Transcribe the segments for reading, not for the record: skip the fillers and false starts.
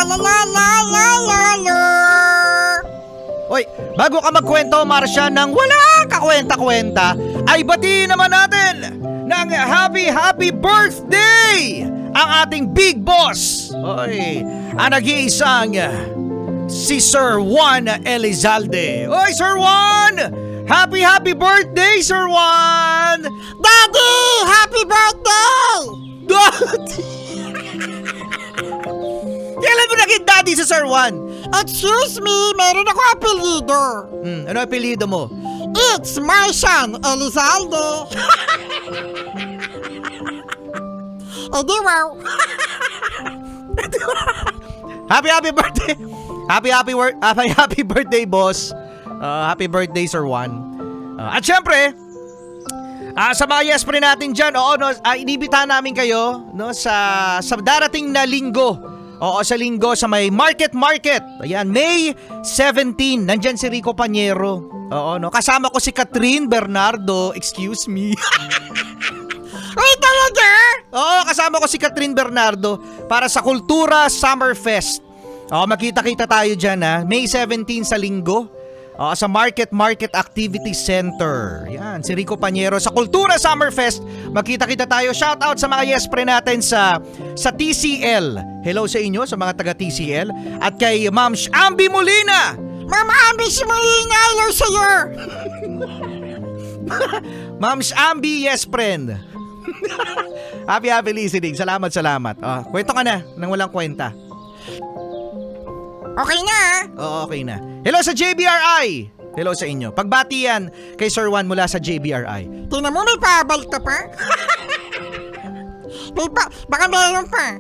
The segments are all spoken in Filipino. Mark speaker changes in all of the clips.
Speaker 1: la la la la la la.
Speaker 2: Oy, bago ka magkwento, Marcia, ng walang kakwenta-kwenta, ay batiin naman natin ng happy birthday ang ating big boss. Oy, ang nag-iisang si Sir Juan Elizalde. Oy, Sir Juan! Happy birthday, Sir Juan!
Speaker 1: Daddy, happy birthday!
Speaker 2: Kailan mo naging daddy si Sir Juan?
Speaker 1: Excuse me, meron ako apelido.
Speaker 2: Ano apelido mo?
Speaker 1: It's Marcian Elizalde. Di wow.
Speaker 2: Happy birthday! Happy birthday, boss. Happy birthday, Sir Juan. At syempre, sa mga yes pre natin dyan, inibitahan namin kayo sa darating na linggo. Sa linggo sa may market. Ayan, May 17. Nandyan si Rico Panyero. Kasama ko si Catherine Bernardo. Excuse me.
Speaker 1: Ay, talaga?
Speaker 2: Kasama ko si Catherine Bernardo para sa Kultura Summer Fest. Magkita-kita tayo dyan, ha. May 17 sa linggo. Sa Market Activity Center. Yan, si Rico Panyero sa Kultura Summer Fest. Magkita-kita tayo. Shout out sa mga yes pre natin sa TCL. Hello sa inyo, sa mga taga TCL. At kay Ma'am Ambi Molina.
Speaker 1: Ma'am Ambi Molina, hello sa'yo.
Speaker 2: Ma'am Ambi, yes friend. happy listening. Salamat. Kwento ka na nang walang kwenta.
Speaker 1: Okay na.
Speaker 2: Okay na. Hello sa JBRI. Hello sa inyo. Pagbati yan kay Sir Juan mula sa JBRI.
Speaker 1: Tingnan mo, may paabal ka pa. Baka meron pa.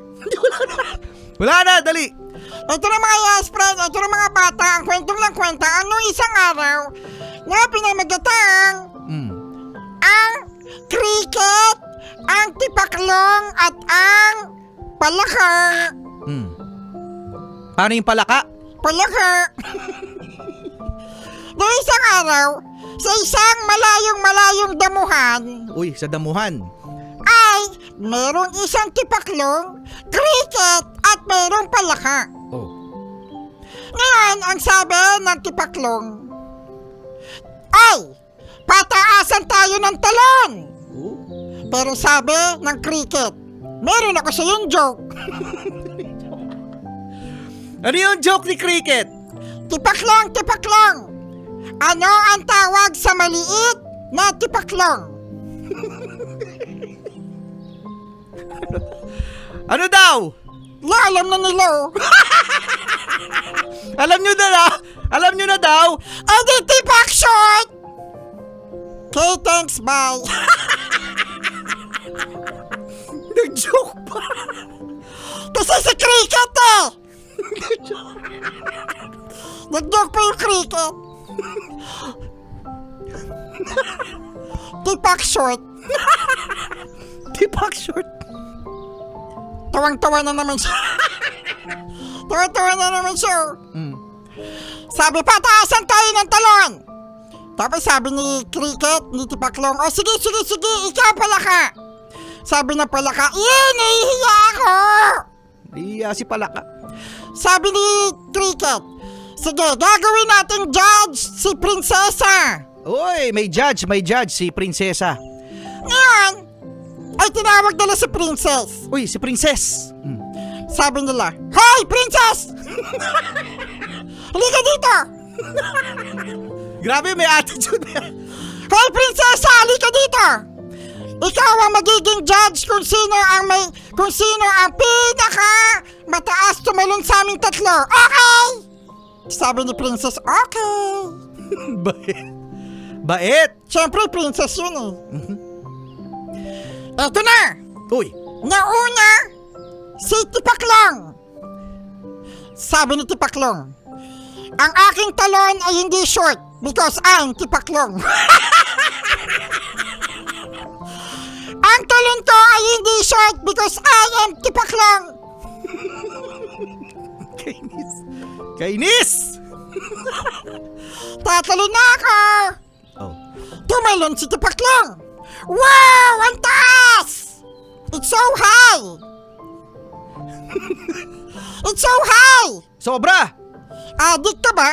Speaker 2: Wala na, dali.
Speaker 1: Ito na mga yes friend, ito na mga bata. Ang kwentong lang kwenta. Anong isang araw na pinamagatang ang cricket, ang tipaklong at ang palaka.
Speaker 2: Paano yung palaka?
Speaker 1: Palaka. Noong isang araw, sa isang malayong damuhan,
Speaker 2: Sa damuhan.
Speaker 1: ay merong isang tipaklong, cricket at merong palaka. Ngayon, ang sabi ng tipaklong, ay, pataasan tayo ng talon. Pero sabi ng cricket, meron ako sa yung joke.
Speaker 2: Ano yung joke ni Cricket?
Speaker 1: Tipaklong. Ano ang tawag sa maliit na tipaklong?
Speaker 2: Ano daw?
Speaker 1: Alam na nila.
Speaker 2: Alam nyo na daw?
Speaker 1: Edi tipak short! Okay, thanks, bye.
Speaker 2: Nag-joke pa.
Speaker 1: Kasi si cricket eh! Nag-joke pa yung cricket. Tipak short.
Speaker 2: Tipak short.
Speaker 1: Tawang-tawa na naman siya. Sabi, pataasan tayo ng talon. Tapos sabi ni cricket, ni tipaklong, sige, ikaw palaka. Sabi na palaka, nahihiya ako.
Speaker 2: Iya si palaka.
Speaker 1: Sabi ni cricket, sige, gagawin natin judge si prinsesa.
Speaker 2: May judge si prinsesa.
Speaker 1: Ngayon, ay tinawag nila si princess.
Speaker 2: Si princess.
Speaker 1: Sabi nila, Hoy, princess! Halika dito!
Speaker 2: Grabe, may attitude.
Speaker 1: Hoy, prinsesa, halika dito! Ikaw ang magiging judge kung sino ang pinaka mataas tumalon sa aming tatlo. Okay! Sabi ni princess, okay.
Speaker 2: Bait.
Speaker 1: Siyempre, princess yun eh. Eto na! Nauna, si Tipaklong. Sabi ni Tipaklong, ang aking talon ay hindi short because I'm Tipaklong. Ang talon ko ay hindi short because I am Tipaklong.
Speaker 2: Kainis!
Speaker 1: Tatalo na ako! Tumalon si Tipaklong. Wow! Ang taas! It's so high! It's so high!
Speaker 2: Sobra!
Speaker 1: Addict ka ba?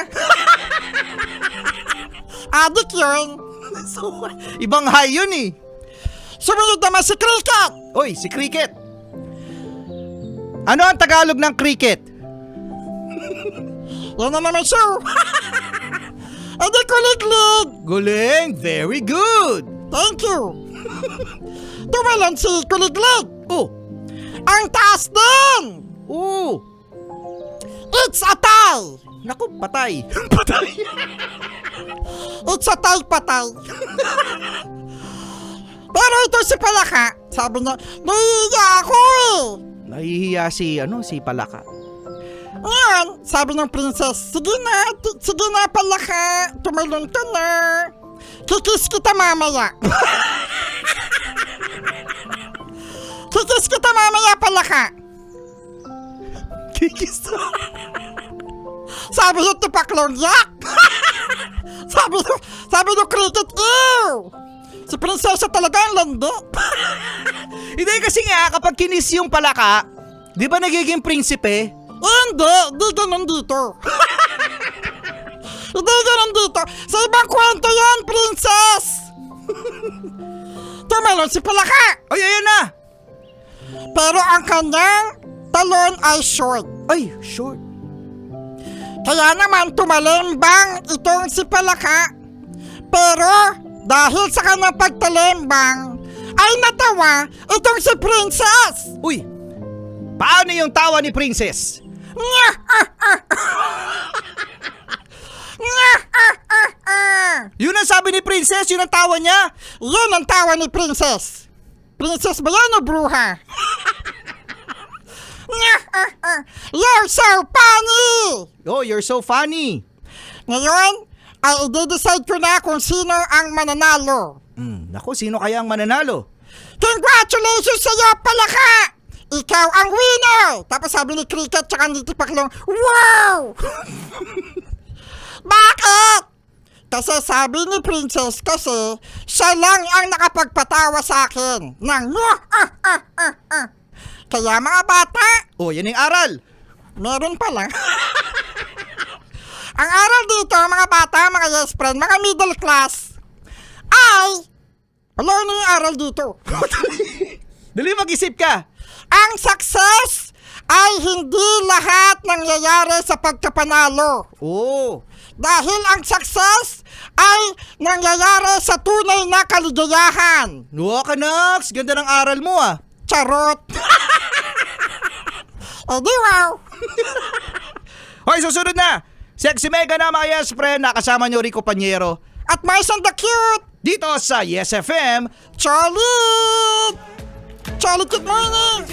Speaker 1: Addict yun.
Speaker 2: Ibang high yun eh.
Speaker 1: Sumunod naman si Cricket.
Speaker 2: Oy, si Cricket. Ano ang Tagalog ng cricket?
Speaker 1: Yan na naman siya. Edi kuliglig.
Speaker 2: Guling, very good.
Speaker 1: Thank you. Tumalon si kuliglig.
Speaker 2: Oh,
Speaker 1: Ang taas din.
Speaker 2: oh.
Speaker 1: It's a tie.
Speaker 2: Naku, patay. Patay.
Speaker 1: It's a tie patay. Pero ito si Palaka, sabi niya, nahihiya ako eh.
Speaker 2: Nahihiya si Palaka.
Speaker 1: Ngayon, sabi ng princess, sige na Palaka, tumalon ka na. Kikis kita mamaya. Kikis kita mamaya Palaka.
Speaker 2: Kikis.
Speaker 1: Sabi yung tipaklong yak. sabi ng cricket, ew. Si prinsesa talaga ang landi.
Speaker 2: Hindi kasi nga, kapag kinis yung Palaka, di ba nagiging prinsipe?
Speaker 1: Hindi ganun dito. Hindi ganun dito. Sa ibang kwento yan, princess. Tumalon si Palaka.
Speaker 2: Ay, ayan na.
Speaker 1: Pero ang kanyang talon ay short.
Speaker 2: Ay, short.
Speaker 1: Kaya naman tumalembang itong si Palaka. Pero dahil sa kanyang pagtalembang, ay natawa itong si princess.
Speaker 2: Uy, paano yung tawa ni princess? Yun ang sabi ni princess, yun ang tawa niya.
Speaker 1: Yun ang tawa ni princess. Princess ba yan o bruha? You're so funny!
Speaker 2: Oh, you're so funny.
Speaker 1: Ngayon, ay i-decide ko na kung sino ang mananalo.
Speaker 2: Naku, sino kaya ang mananalo?
Speaker 1: Congratulations sa'yo, Palaka! Ikaw ang winner! Tapos sabi ni Cricket tsaka ni Tipaklong, wow! Bakit? Kasi sabi ni Princess kasi siya lang ang nakapagpatawa sa akin ng Kaya mga bata,
Speaker 2: Oh, yan yung aral.
Speaker 1: meron pala. Ang aral dito, mga bata, mga yes friend, mga middle class, ay, wala na yung aral dito.
Speaker 2: Dali, mag-isip ka.
Speaker 1: Ang success ay hindi lahat nangyayari sa pagkapanalo.
Speaker 2: Oh,
Speaker 1: Dahil ang success ay nangyayari sa tunay na kaligayahan.
Speaker 2: nuha ka, Nax. Ganda ng aral mo ah.
Speaker 1: Charot. Di wow.
Speaker 2: Hoy, susunod na. Sexy Mega na mga yes friend. Nakasama nyo Rico Panyero.
Speaker 1: At Marson the Cute.
Speaker 2: Dito sa Yes FM.
Speaker 1: Charlie. Charlie, good morning.